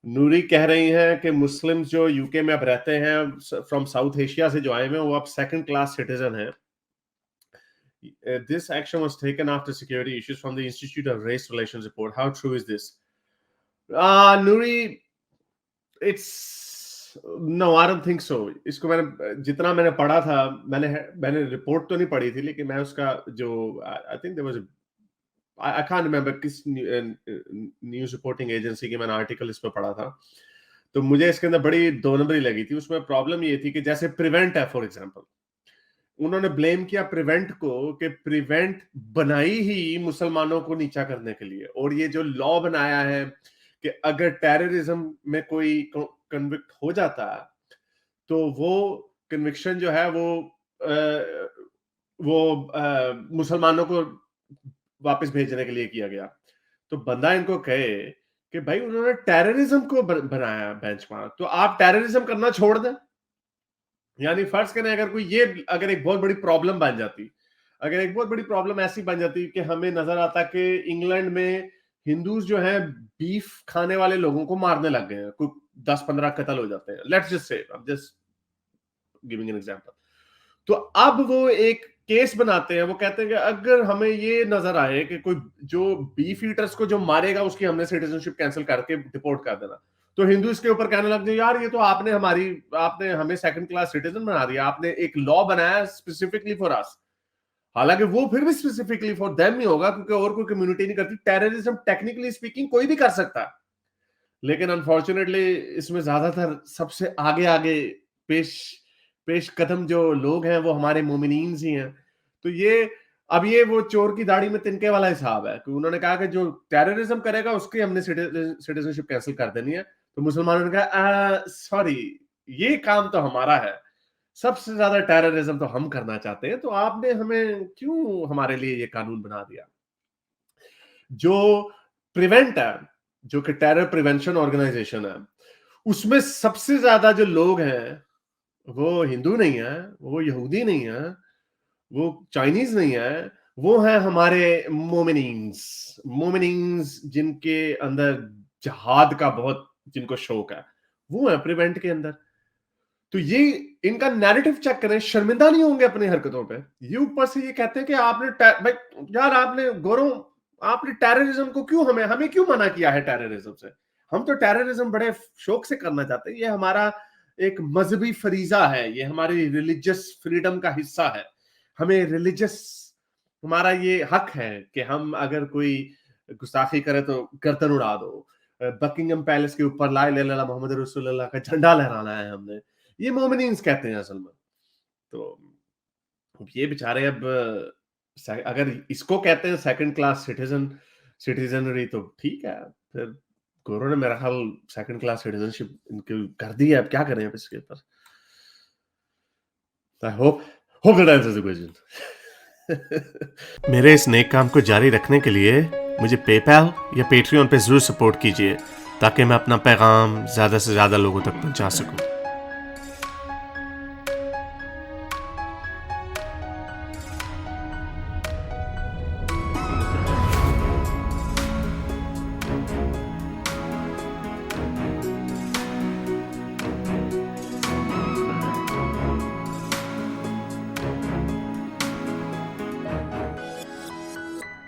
नूरी कह रही हैं कि मुस्लिम्स जो यूके में अब रहते हैं फ्रॉम साउथ एशिया से जो आए हुए हैं वो अब सेकंड क्लास सिटीजन हैं. This action was taken after security issues from the Institute of Race Relations report. How true is this? Nuri, it's no, I don't think so. इसको जितना मैंने पढ़ा था, मैंने रिपोर्ट तो नहीं पढ़ी थी, लेकिन मैं उसका जो I think there was I can't remember किस न्यूज़ रिपोर्टिंग एजेंसी की मैंने आर्टिकल इस पे पढ़ा था. तो मुझे इसके अंदर बड़ी दो नंबरी लगी थी. उसमें प्रॉब्लम ये थी कि जैसे प्रिवेंट है फॉर एग्जांपल, उन्होंने ब्लेम किया प्रिवेंट को कि प्रिवेंट बनाई ही मुसलमानों को नीचा करने के लिए, और ये जो लॉ बनाया है कि अगर टेररिज्म में कोई कन्विक्ट हो जाता तो वो कन्विक्शन जो है वो मुसलमानों को वापस भेजने के लिए किया गया. तो बंदा इनको कहे कि भाई उन्होंने टेररिज्म को बनाया बेंचमार्क, तो आप टेररिज्म करना छोड़ दें. यानी फर्ज करें अगर एक बहुत बड़ी प्रॉब्लम बन जाती, अगर एक बहुत बड़ी प्रॉब्लम ऐसी बन जाती कि हमें नजर आता कि इंग्लैंड में हिंदूज जो हैं बीफ खाने वाले लोगों को मारने लग गए हैं, कोई 10-15 कत्ल हो जाते हैं, let's just say, I am just giving an example. तो अब वो एक केस बनाते हैं, वो कहते हैं कि अगर हमें ये नजर आए कि कोई जो बीफ ईटर्स को जो मारेगा उसकी हमने सिटीजनशिप कैंसिल करके डिपोर्ट कर देना, तो हिंदू इसके ऊपर कहने लग जाए यार ये तो आपने हमें सेकंड क्लास सिटीजन बना दिया, आपने एक लॉ बनाया स्पेसिफिकली फॉर अस. हालांकि वो फिर भी स्पेसिफिकली फॉर देम नहीं होगा, क्योंकि और कोई कम्युनिटी नहीं करती. टेररिज्म टेक्निकली स्पीकिंग कोई भी कर सकता है, लेकिन अनफॉर्चुनेटली इसमें ज्यादातर सबसे आगे आगे पेश पेश कदम जो लोग हैं वो हमारे मोमिनीन ही हैं. तो ये वो चोर की दाढ़ी में तिनके वाला हिसाब है कि उन्होंने कहा कि जो टेररिज्म करेगा उसकी हमने सिटीजनशिप कैंसिल कर देनी है. तो मुसलमानों ने कहा सॉरी, ये काम तो हमारा है, सबसे ज्यादा टेररिज्म तो हम करना चाहते हैं, तो आपने हमें क्यों हमारे लिए ये कानून बना दिया. जो प्रिवेंट है, जो कि टेरर प्रिवेंशन ऑर्गेनाइजेशन है, उसमें सबसे ज्यादा जो लोग हैं वो हिंदू नहीं है, वो यहूदी नहीं है, वो चाइनीज नहीं है, वो है हमारे मोमिनीन्स जिनके अंदर जिहाद का बहुत जिनको शौक है, वो है प्रिवेंट के अंदर. तो ये इनका नैरेटिव चेक करें, शर्मिंदा नहीं होंगे अपनी हरकतों पे. ये ऊपर से ये कहते हैं कि भाई यार आपने टेररिज्म को क्यों हमें क्यों मना किया है टेररिज्म से. हम तो टेररिज्म बड़े शौक से करना चाहते हैं, ये हमारा एक मजहबी फरीजा है, ये हमारी रिलीजियस फ्रीडम का हिस्सा है. हमें रिलीजियस हमारा ये हक है कि हम अगर कोई गुस्ताखी करे तो गर्दन उड़ा दो. बकिंगम पैलेस के ऊपर ला इलाहा इल्लल्लाह मोहम्मद रसूलुल्लाह का झंडा लहराना है हमने. ये मोमिनीन्स कहते हैं असल में. तो ये बेचारे अब अगर इसको कहते हैं सेकंड क्लास सिटीजनरी, तो ठीक है. फिर गोरों ने मेरा ख्याल सेकंड क्लास सिटीजनशिप इनकी कर दी है, अब क्या करें अब इसके ऊपर. I hope that answers the question. मेरे इस नेक काम को जारी रखने के लिए मुझे पेपैल या पेट्रियन पे जरूर सपोर्ट कीजिए, ताकि मैं अपना पैगाम ज्यादा से ज्यादा लोगों तक पहुंचा सकूं.